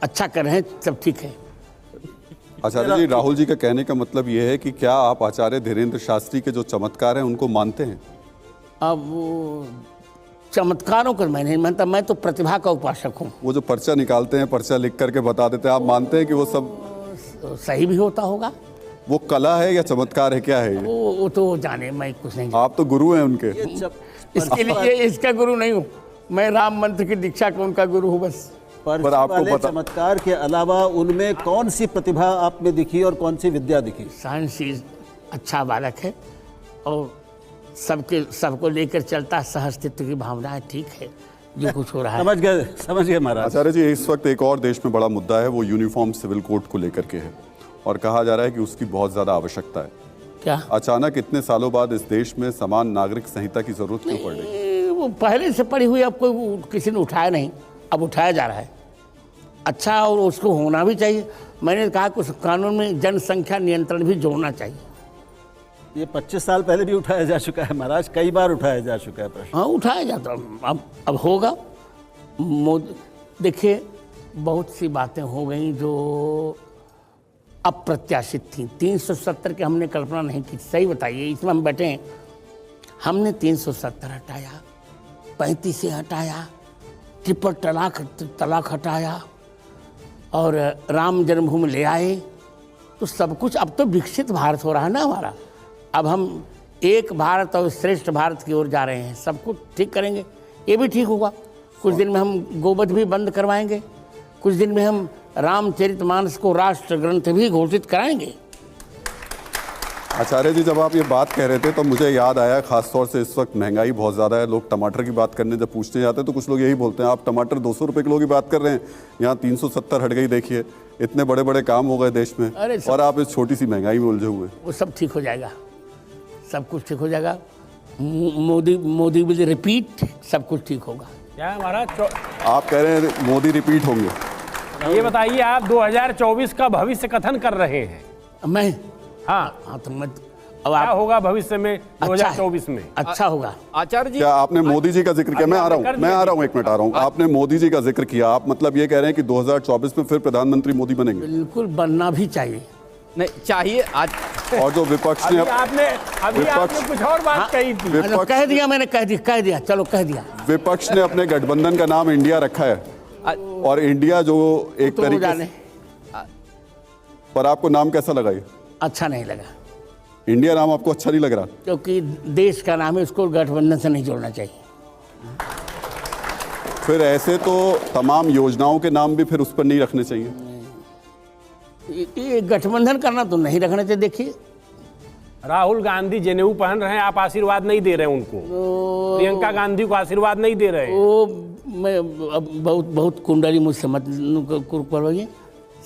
अच्छा कर रहे हैं, सब ठीक है। आचार्य जी, राहुल जी का कहने का मतलब ये है कि क्या आप आचार्य धीरेन्द्र शास्त्री के जो चमत्कार हैं उनको मानते हैं? अब वो चमत्कारों को मैं नहीं मानता, मैं तो प्रतिभा का उपासक हूँ। वो जो पर्चा निकालते हैं, पर्चा लिख करके बता देते हैं, आप मानते हैं कि वो सब सही भी होता होगा? वो कला है या चमत्कार है, क्या है ये? वो तो जाने, मैं कुछ नहीं। आप तो गुरु हैं उनके। इसके लिए इसका गुरु नहीं हूँ मैं, राम मंत्र की दीक्षा का उनका गुरु हूँ बस। पर आपको पता, चमत्कार के अलावा उनमें कौन सी प्रतिभा आप में दिखी और कौन सी विद्या दिखी? साइंस अच्छा बालक है और सबको लेकर चलता, सहअस्तित्व की भावना है, ठीक है जो कुछ हो रहा है। समझ गए महाराज। आचार्य जी, इस वक्त एक और देश में बड़ा मुद्दा है, वो यूनिफॉर्म सिविल कोड को लेकर के है, और कहा जा रहा है कि उसकी बहुत ज़्यादा आवश्यकता है। क्या अचानक इतने सालों बाद इस देश में समान नागरिक संहिता की जरूरत क्यों पड़ रही है? वो पहले से पड़ी हुई, अब कोई किसी ने उठाया नहीं, अब उठाया जा रहा है। अच्छा, और उसको होना भी चाहिए। मैंने कहा कि उस कानून में जनसंख्या नियंत्रण भी जोड़ना चाहिए। ये 25 साल पहले भी उठाया जा चुका है महाराज, कई बार उठाया जा चुका है प्रश्न। हाँ, उठाया जाता, अब होगा। देखिए, बहुत सी बातें हो गई जो अप्रत्याशित थी। 370 की हमने कल्पना नहीं की। सही बताइए, इसमें हम बैठे हैं, हमने 370 हटाया, 35 से हटाया, ट्रिपल तलाक हटाया और राम जन्मभूमि ले आए, तो सब कुछ। अब तो विकसित भारत हो रहा है ना हमारा। अब हम एक भारत और श्रेष्ठ भारत की ओर जा रहे हैं। सब कुछ ठीक करेंगे, ये भी ठीक होगा। कुछ दिन में हम गोवध भी बंद करवाएंगे, कुछ दिन में हम रामचरितमानस को राष्ट्र ग्रंथ भी घोषित कराएंगे। आचार्य जी, जब आप ये बात कह रहे थे तो मुझे याद आया, खासतौर से इस वक्त महंगाई बहुत ज़्यादा है। लोग टमाटर की बात करने जब पूछने जाते हैं तो कुछ लोग यही बोलते हैं, आप टमाटर 200 रुपये किलो की बात कर रहे हैं, यहाँ 370 हट गई। देखिए, इतने बड़े बड़े काम हो गए देश में, और आप इस छोटी सी महंगाई में उलझे हुए। वो सब ठीक हो जाएगा, सब कुछ ठीक हो जाएगा। मोदी विल रिपीट, सब कुछ ठीक होगा। क्या महाराज आप कह रहे हैं मोदी रिपीट होंगे? ये बताइए, आप 2024 का भविष्य कथन कर रहे हैं। मैं हाँ, तो मत, अब क्या होगा भविष्य में 2024 में? अच्छा होगा। आचार्य जी, क्या आपने मोदी जी का जिक्र किया? मैं आ रहा हूँ, एक मिनट आ रहा हूँ। आपने मोदी जी का जिक्र किया, आप मतलब ये कह रहे हैं कि 2024 में फिर प्रधानमंत्री मोदी बनेंगे? बिल्कुल, बनना भी चाहिए। नहीं चाहिए आज। और जो विपक्ष ने आपने कुछ और बात कही थी। कह दिया मैंने, कह दिया, चलो कह दिया। विपक्ष ने अपने गठबंधन का नाम इंडिया रखा है, और इंडिया जो एक तो तरीके से, पर आपको नाम कैसा लगा? ये अच्छा नहीं लगा। इंडिया नाम आपको अच्छा नहीं लग रहा? क्योंकि देश का नाम है, उसको गठबंधन से नहीं जोड़ना चाहिए। फिर ऐसे तो तमाम योजनाओं के नाम भी फिर उस पर नहीं रखने चाहिए। ये गठबंधन करना तो नहीं रखना चाहिए। देखिए, राहुल गांधी जनेऊ पहन रहे हैं, आप आशीर्वाद नहीं दे रहे हैं उनको। प्रियंका गांधी को आशीर्वाद नहीं दे रहे हैं। वो मैं बहुत कुंडली मुझसे मत करवाइए,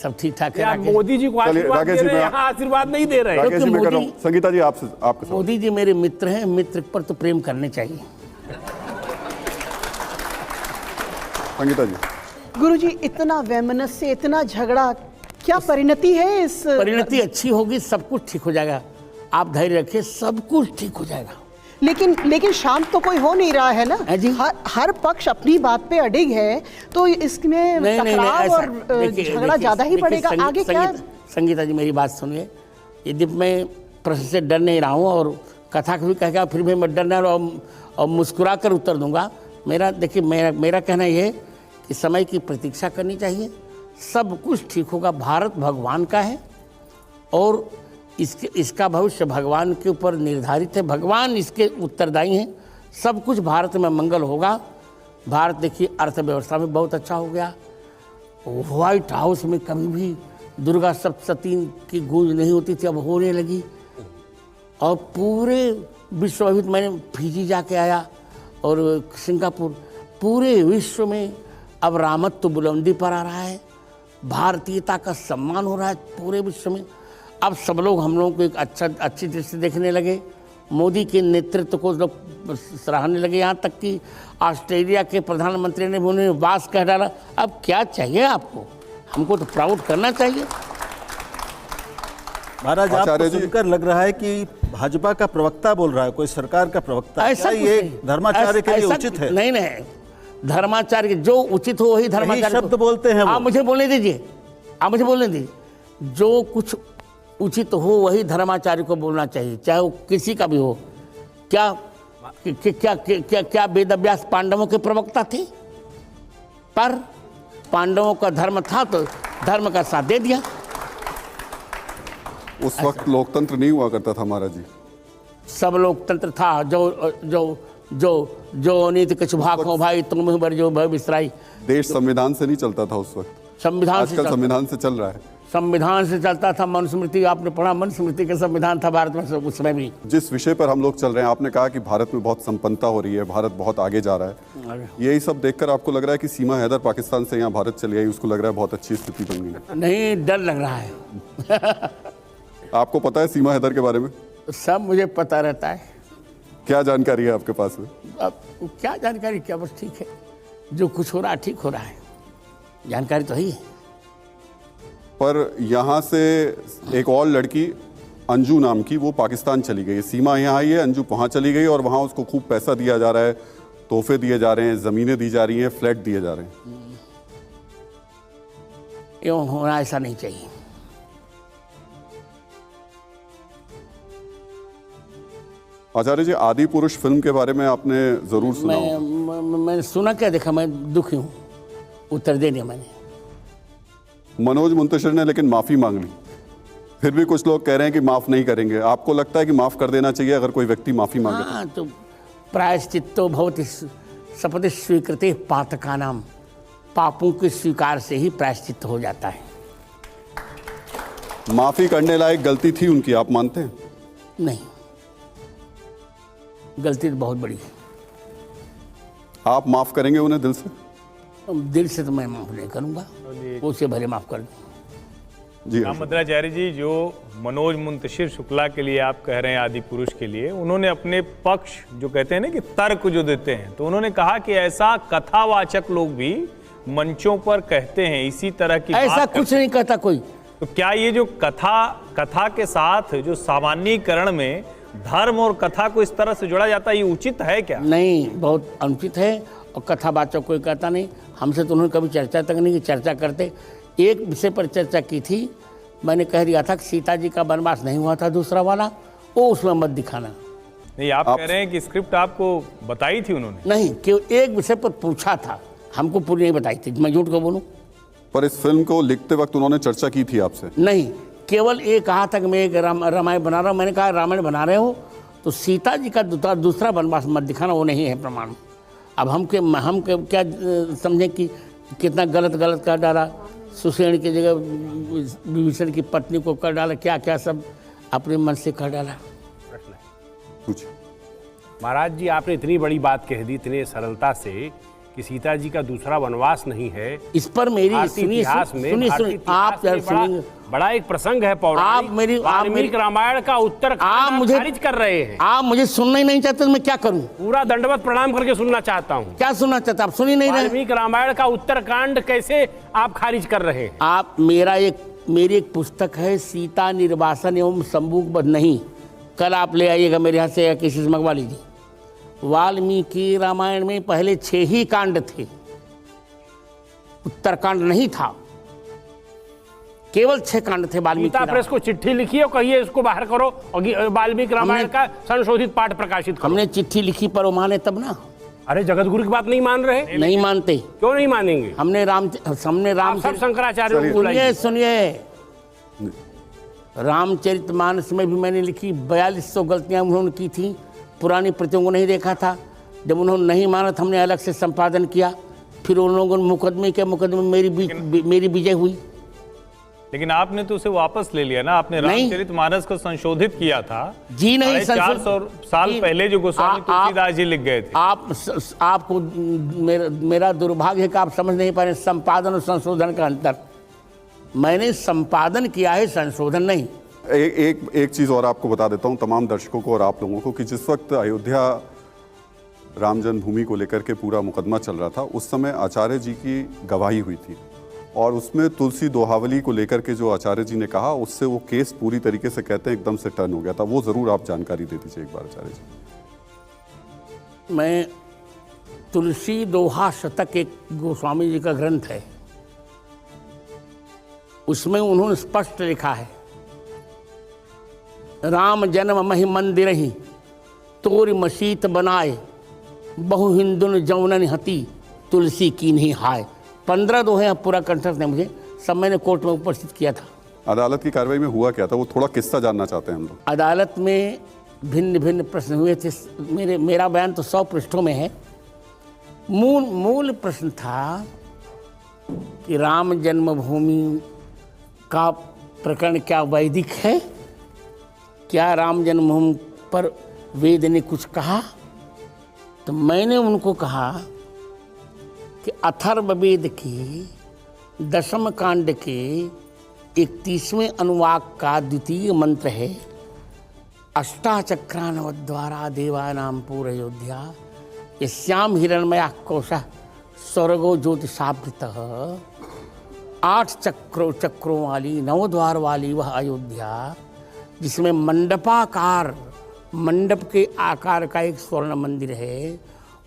सब ठीक ठाक है। मोदी जी को आशीर्वाद दे रहे हैं, यहाँ आशीर्वाद नहीं दे रहे हैं। संगीता जी, आपसे मोदी जी मेरे मित्र हैं, मित्र पर तो प्रेम करने चाहिए। संगीता जी, गुरुजी, इतना वैमनस्य, इतना झगड़ा, क्या परिणति है इस? परिणति अच्छी होगी, सब कुछ ठीक हो जाएगा। आप धैर्य रखिए, सब कुछ ठीक हो जाएगा। लेकिन शांत तो कोई हो नहीं रहा है ना जी? हर पक्ष अपनी बात पे अडिग है, तो इसमें टकराव और झगड़ा ज्यादा ही पड़ेगा। आगे क्या? संगीता जी, मेरी बात सुनिए। यदि मैं प्रश्न से डर नहीं रहा हूँ और कथा भी कहेगा, फिर भी मैं डरना और मुस्कुरा कर उत्तर दूंगा। देखिए, मेरा कहना यह है कि समय की प्रतीक्षा करनी चाहिए, सब कुछ ठीक होगा। भारत भगवान का है और इसका भविष्य भगवान के ऊपर निर्धारित है, भगवान इसके उत्तरदायी हैं। सब कुछ भारत में मंगल होगा। भारत देखिए अर्थव्यवस्था में बहुत अच्छा हो गया। व्हाइट हाउस में कभी भी दुर्गा सप्तशती की गूंज नहीं होती थी, अब होने लगी। और पूरे विश्व में, मैंने फिजी जाके आया और सिंगापुर, पूरे विश्व में अब रामत्व बुलंदी पर आ रहा है, भारतीयता का सम्मान हो रहा है पूरे विश्व में। अब सब लोग हम लोगों को एक अच्छी दृष्टि देखने लगे। मोदी के नेतृत्व को लोग सराहने लगे, यहाँ तक कि ऑस्ट्रेलिया के प्रधानमंत्री ने उन्हें वास कह डाला। अब क्या चाहिए आपको? हमको तो प्राउड करना चाहिए। महाराज, आपको सुनकर लग रहा है कि भाजपा का प्रवक्ता बोल रहा है, कोई सरकार का प्रवक्ता। ऐसा ये धर्माचार्य के लिए उचित है? नहीं नहीं, धर्माचार्य जो उचित हो वही धर्माचार्य शब्द बोलते हैं। आप मुझे बोलने दीजिए, आप मुझे बोलने दीजिए। जो कुछ उचित हो वही धर्माचार्य को बोलना चाहिए, चाहे वो किसी का भी हो। क्या क्या क्या क्या वेदव्यास पांडवों के प्रवक्ता थे? पर पांडवों का धर्म था तो धर्म का साथ दे दिया। उस वक्त लोकतंत्र नहीं हुआ करता था महाराज जी। सब लोकतंत्र था। जो जो जो जो नीति कुछ भाखो भाई तुम बर जो भय बिसराई। देश संविधान से नहीं चलता था उस वक्त, संविधान से आजकल संविधान से चल रहा है। संविधान से चलता था। मनुस्मृति आपने पढ़ा, मनुस्मृति का संविधान था भारत में उसमें भी। जिस विषय पर हम लोग चल रहे हैं, आपने कहा कि भारत में बहुत संपन्नता हो रही है, भारत बहुत आगे जा रहा है। यही सब देखकर आपको लग रहा है कि सीमा हैदर पाकिस्तान से यहाँ भारत चली आई, उसको लग रहा है बहुत अच्छी स्थिति बन गई? नहीं, डर लग रहा है। आपको पता है सीमा हैदर के बारे में? सब मुझे पता रहता है। क्या जानकारी है आपके पास में? अब क्या जानकारी, क्या बस ठीक है, जो कुछ हो रहा है ठीक हो रहा है, जानकारी तो ही है। पर यहाँ से एक और लड़की अंजू नाम की, वो पाकिस्तान चली गई। सीमा यहाँ आई है, अंजू वहाँ चली गई और वहाँ उसको खूब पैसा दिया जा रहा है, तोहफे दिए जा रहे हैं, ज़मीनें दी जा रही हैं, फ्लैट दिए जा रहे हैं। यूँ होना ऐसा नहीं चाहिए। आचार्य जी, आदि पुरुष फिल्म के बारे में आपने ज़रूर सुना होगा। मैंने सुना, क्या देखा, मैं दुखी हूँ। उत्तर दे दिया मैंने। मनोज मुंतशिर ने लेकिन माफ़ी मांग ली, फिर भी कुछ लोग कह रहे हैं कि माफ़ नहीं करेंगे। आपको लगता है कि माफ़ कर देना चाहिए अगर कोई व्यक्ति माफ़ी मांगे? हाँ, तो प्रायश्चित्तो भवति सपदि स्वीकृते पातकानाम, पापों के स्वीकार से ही प्रायश्चित्त हो जाता है। माफ़ी करने लायक गलती थी उनकी, आप मानते हैं? नहीं, गलती तो बहुत बड़ी है। आप माफ़ करेंगे उन्हें दिल से? दिल से तो मैं माफ़ नहीं करूँगा, उसे भले माफ़ कर दूँ। जी मद्राचार्य जी, जो मनोज मुंतशिर शुक्ला के लिए आप कह रहे हैं आदि पुरुष के लिए, उन्होंने अपने पक्ष जो कहते हैं ना कि तर्क जो देते हैं, तो उन्होंने कहा कि ऐसा कथावाचक लोग भी मंचों पर कहते हैं इसी तरह की ऐसा बात कुछ नहीं कहता कोई। तो क्या ये जो कथा के साथ जो सामान्यीकरण में धर्म और कथा को इस तरह से जोड़ा जाता है, ये उचित है क्या? नहीं, बहुत अनुचित है। और कथावाचक कोई कहता नहीं। हमसे तो उन्होंने कभी चर्चा तक नहीं की। चर्चा करते, एक विषय पर चर्चा की थी, मैंने कह दिया था कि सीता जी का वनवास नहीं हुआ था दूसरा वाला, वो उसमें मत दिखाना। नहीं, आप कह रहे हैं कि स्क्रिप्ट आपको बताई थी उन्होंने? नहीं, केवल एक विषय पर पूछा था, हमको पूरी नहीं बताई थी। मैं झूठ को बोलूं? पर इस फिल्म को लिखते वक्त उन्होंने चर्चा की थी आपसे? नहीं, केवल ये कहा था कि मैं एक रामायण बना रहा हूँ। मैंने कहा रामायण बना रहे हो तो सीता जी का दूसरा वनवास मत दिखाना, वो नहीं है प्रमाण। अब हम क्या समझें कि कितना गलत कर डाला। सुसेन की जगह विभीषण की पत्नी को कर डाला, क्या क्या सब अपने मन से कर डाला। महाराज जी, आपने इतनी बड़ी बात कह दी इतने सरलता से कि सीता जी का दूसरा वनवास नहीं है। इस पर मेरी सुनिए, आप बड़ा एक प्रसंग है पौराणिक। आप मेरी रामायण का उत्तर खारिज कर रहे हैं। आप मुझे सुनना ही नहीं चाहते तो मैं क्या करूं? पूरा दंडवत प्रणाम करके सुनना चाहता हूं। क्या सुनना चाहते? आप सुन ही नहीं रहे। वाल्मीकि रामायण का उत्तरकांड कैसे आप खारिज कर रहे हैं? आप मेरी एक पुस्तक है, सीता निर्वासन एवं संभोग नहीं, कल आप ले आइएगा मेरे यहाँ से या किसी से मंगवा लीजिए। वाल्मीकि रामायण में पहले 6 ही कांड थे, उत्तरकांड नहीं था, केवल 6 कांड थे। वाल्मीकि प्रेस को चिट्ठी लिखी और कहिए इसको बाहर करो और वाल्मीकि रामायण का संशोधित पाठ प्रकाशित करो। हमने चिट्ठी लिखी पर वो माने तब ना। अरे जगत गुरु की बात नहीं मान रहे? नहीं मानते। क्यों नहीं मानेंगे? हमने राम सब शंकराचार्य को बुलाइए। सुनिए, रामचरितमानस में भी मैंने लिखी 4200 गलतियां उन्होंने की थी, पुरानी प्रतियों को नहीं देखा था। जब उन्होंने नहीं माना तो हमने अलग से संपादन किया, फिर उन लोगों ने मुकदमे मेरी विजय हुई। लेकिन आपने तो उसे वापस ले लिया ना, आपने रामचरितमानस को संशोधित किया था जी। नहीं, 400 साल पहले जो गोस्वामी तुलसीदास जी लिख गए थे। आपको मेरा दुर्भाग्य है कि आप समझ नहीं पा रहे संपादन और संशोधन का अंतर। मैंने संपादन किया है, संशोधन नहीं। एक चीज और आपको बता देता हूं तमाम दर्शकों को और आप लोगों को कि जिस वक्त अयोध्या राम जन्मभूमि को लेकर के पूरा मुकदमा चल रहा था, उस समय आचार्य जी की गवाही हुई थी और उसमें तुलसी दोहावली को लेकर के जो आचार्य जी ने कहा, उससे वो केस पूरी तरीके से कहते हैं एकदम से टर्न हो गया था। वो जरूर आप जानकारी दे दीजिए एक बार आचार्य जी। मैं तुलसी दोहा शतक एक गोस्वामी जी का ग्रंथ है, उसमें उन्होंने स्पष्ट लिखा है, राम जन्म महि मंदिर ही तोरी मसीत बनाए, बहु हिंदुन जौनन हती तुलसी की नहीं हाय। 15 दोहे पूरा कंठस्थ है मुझे, सब मैंने कोर्ट में उपस्थित किया था। अदालत की कार्रवाई में हुआ क्या था, वो थोड़ा किस्सा जानना चाहते हैं हम लोग। अदालत में भिन्न भिन्न प्रश्न हुए थे। मेरा बयान तो 100 पृष्ठों में है। मूल प्रश्न था कि राम जन्मभूमि का प्रकरण क्या वैदिक है, क्या राम जन्मभूमि पर वेद ने कुछ कहा। तो मैंने उनको कहा कि अथर्ववेद की 10वें कांड के 31वें अनुवाक का द्वितीय मंत्र है, अष्टाचक्रानवद्वारा देवानां पूरयोध्या यस्याम हिरण्मयः कोशः स्वर्गो ज्योतिषावृतः। 8 चक्रों वाली 9 द्वार वाली वह अयोध्या, जिसमें मंडप के आकार का एक स्वर्ण मंदिर है,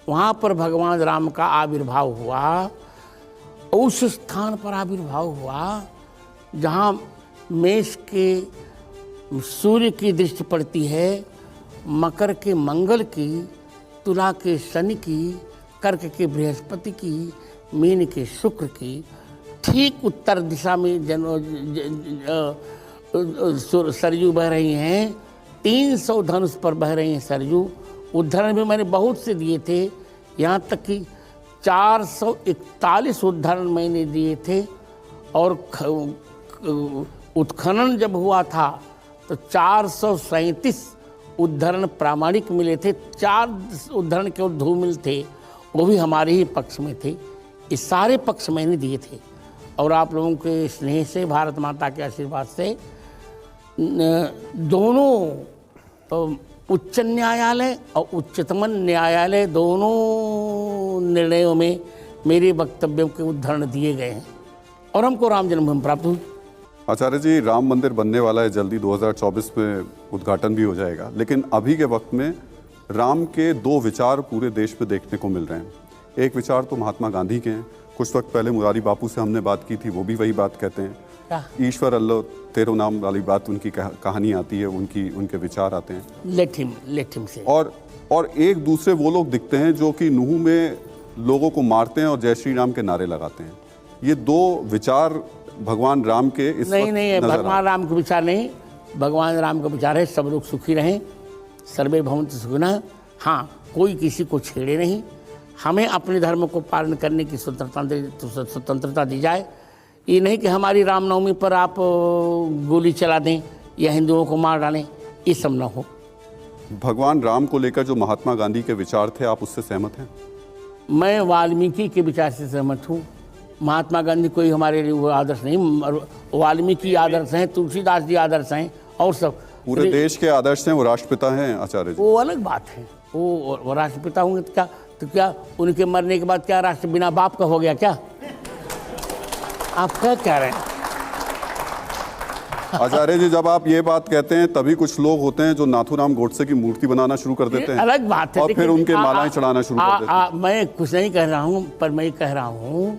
वहाँ पर भगवान राम का आविर्भाव हुआ। उस स्थान पर आविर्भाव हुआ जहाँ मेष के सूर्य की दृष्टि पड़ती है, मकर के मंगल की, तुला के शनि की, कर्क के बृहस्पति की, मीन के शुक्र की। ठीक उत्तर दिशा में सरयू बह रही हैं। 300 धनुष पर बह रही हैं सरयू। उदाहरण भी मैंने बहुत से दिए थे, यहाँ तक कि 441 उदाहरण मैंने दिए थे। और उत्खनन जब हुआ था तो 437 उदाहरण प्रामाणिक मिले थे। 4 उदाहरण केवल धूमिल थे, वो भी हमारे ही पक्ष में थे। ये सारे पक्ष मैंने दिए थे और आप लोगों के स्नेह से, भारत माता के आशीर्वाद से दोनों उच्च न्यायालय और उच्चतम न्यायालय दोनों निर्णयों में मेरे वक्तव्यों के उदाहरण दिए गए हैं और हमको राम जन्मभूमि प्राप्त हुई। आचार्य जी, राम मंदिर बनने वाला है जल्दी, 2024 में उद्घाटन भी हो जाएगा, लेकिन अभी के वक्त में राम के 2 विचार पूरे देश में देखने को मिल रहे हैं। एक विचार तो महात्मा गांधी के हैं, कुछ वक्त पहले मुरारी बापू से हमने बात की थी, वो भी वही बात कहते हैं। ईश्वर अल्लाह तेरो नाम वाली बात, उनकी कहानी आती है, उनके विचार आते हैं। लेट हिम से। और एक दूसरे वो लोग दिखते हैं जो कि नूह में लोगों को मारते हैं और जय श्री राम के नारे लगाते हैं। ये 2 विचार भगवान राम के इस नहीं, भगवान राम के विचार नहीं, भगवान राम का विचार है सब लोग सुखी रहें, सर्वे भवन्तु सुखिनः। हाँ, कोई किसी को छेड़े नहीं, हमें अपने धर्म को पालन करने की स्वतंत्रता दी जाए। ये नहीं कि हमारी रामनवमी पर आप गोली चला दें या हिंदुओं को मार डालें, ये सब न हो। भगवान राम को लेकर जो महात्मा गांधी के विचार थे, आप उससे सहमत हैं? मैं वाल्मीकि के विचार से सहमत हूँ। महात्मा गांधी कोई हमारे लिए वो आदर्श नहीं, वाल्मीकि आदर्श हैं, तुलसीदास जी आदर्श हैं और सब पूरे देश के आदर्श हैं। वो राष्ट्रपिता हैं आचार्य जी। वो अलग बात है, वो राष्ट्रपिता होंगे तो क्या उनके मरने के बाद क्या राष्ट्र बिना बाप का हो गया क्या? आप क्या कह रहे हैं? आचार्य जी, जब आप ये बात कहते हैं तभी कुछ लोग होते हैं जो नाथूराम गोडसे की मूर्ति बनाना शुरू कर देते हैं, अलग बात है, और फिर उनके मालाएं चढ़ाना शुरू कर देते हैं। मैं कुछ नहीं कह रहा हूं, पर मैं कह रहा हूं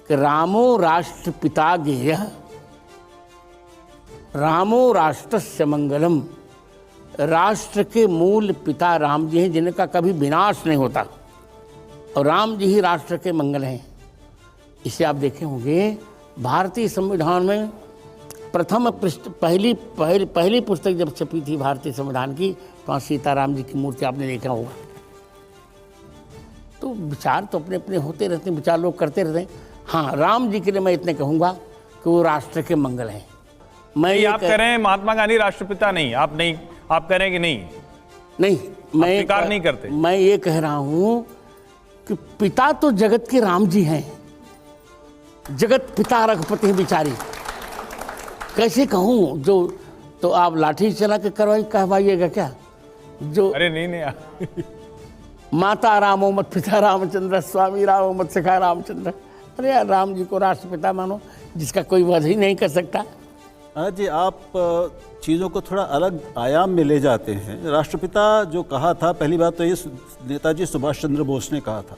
कि रामो राष्ट्रपिता गेयः, रामो राष्ट्रस्य मंगलम। राष्ट्र के मूल पिता राम जी हैं, जिनका कभी विनाश नहीं होता, और राम जी ही राष्ट्र के मंगल हैं। इसे आप देखे होंगे भारतीय संविधान में प्रथम पृष्ठ पहली पुस्तक जब छपी थी भारतीय संविधान की, तो सीताराम जी की मूर्ति आपने देखा होगा। तो विचार तो अपने अपने होते रहते हैं, विचार लोग करते रहते हैं। हाँ, राम जी के लिए मैं इतने कहूँगा कि वो राष्ट्र के मंगल हैं। मैं ये आप कह रहे हैं महात्मा गांधी राष्ट्रपिता नहीं, आप कह रहे हैं कि नहीं, मैं स्वीकार नहीं करते। मैं ये कह रहा हूँ कि पिता तो जगत के राम जी हैं, जगत पिता रघुपति हैं बिचारी। कैसे कहूँ? जो तो आप लाठी चला के कहवाइएगा क्या? जो अरे नहीं माता रामो मत पिता रामचंद्र, स्वामी रामो मत सखा रामचंद्र। अरे यार, राम जी को राष्ट्रपिता मानो, जिसका कोई वध ही नहीं कर सकता। जी, आप चीज़ों को थोड़ा अलग आयाम में ले जाते हैं। राष्ट्रपिता जो कहा था, पहली बात तो ये नेताजी सुभाष चंद्र बोस ने कहा था।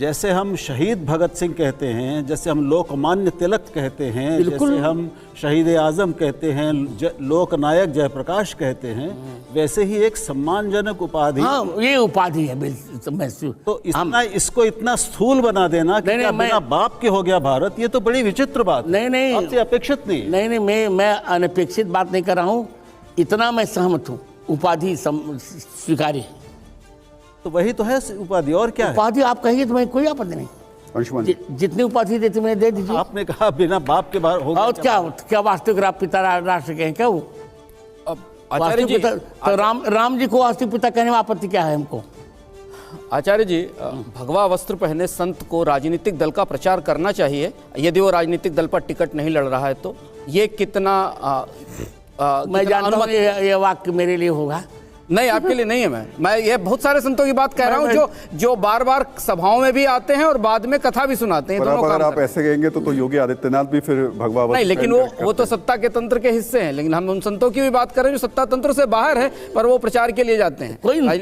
जैसे हम शहीद भगत सिंह कहते हैं, जैसे हम लोकमान्य तिलक कहते हैं, जैसे हम शहीद आजम कहते हैं, लोकनायक जयप्रकाश कहते हैं, वैसे ही एक सम्मानजनक उपाधि। हाँ, ये उपाधि है बिल्कुल। तो इसको इतना स्थूल बना देना कि क्या बिना बाप के हो गया भारत, ये तो बड़ी विचित्र बात। नहीं, आपसे अपेक्षित नहीं। नहीं, मैं अनपेक्षित बात नहीं कर रहा हूँ, इतना मैं सहमत हूँ। उपाधि स्वीकार्य है, तो वही तो है उपाधि, और क्या उपाधि है? आप कहिए तो मैं कोई आपत्ति नहीं। अंशुमन जितनी उपाधि देते मैं दे दीजिए। आपने कहा बिना बाप के बाहर होगा। और क्या वास्तविक पिता राष्ट्र के हैं क्या वो? आचार्य जी, तो राम जी को वास्तविक पिता कहने में आपत्ति क्या है हमको? आचार्य जी, भगवा वस्त्र पहने संत को राजनीतिक दल का प्रचार करना चाहिए, यदि वो राजनीतिक दल पर टिकट नहीं लड़ रहा है तो। ये कितना मैं जानता हूँ ये वाक्य मेरे लिए होगा। नहीं, आपके लिए नहीं है। मैं ये बहुत सारे संतों की बात कह रहा हूँ जो बार बार सभाओं में भी आते हैं और बाद में कथा भी सुनाते हैं। अगर आप ऐसे कहेंगे तो योगी आदित्यनाथ भी फिर भगवा नहीं, लेकिन वो तो सत्ता के तंत्र के हिस्से हैं। लेकिन हम उन संतों की भी बात कर रहे हैं जो सत्ता तंत्र से बाहर है, पर वो प्रचार के लिए जाते हैं।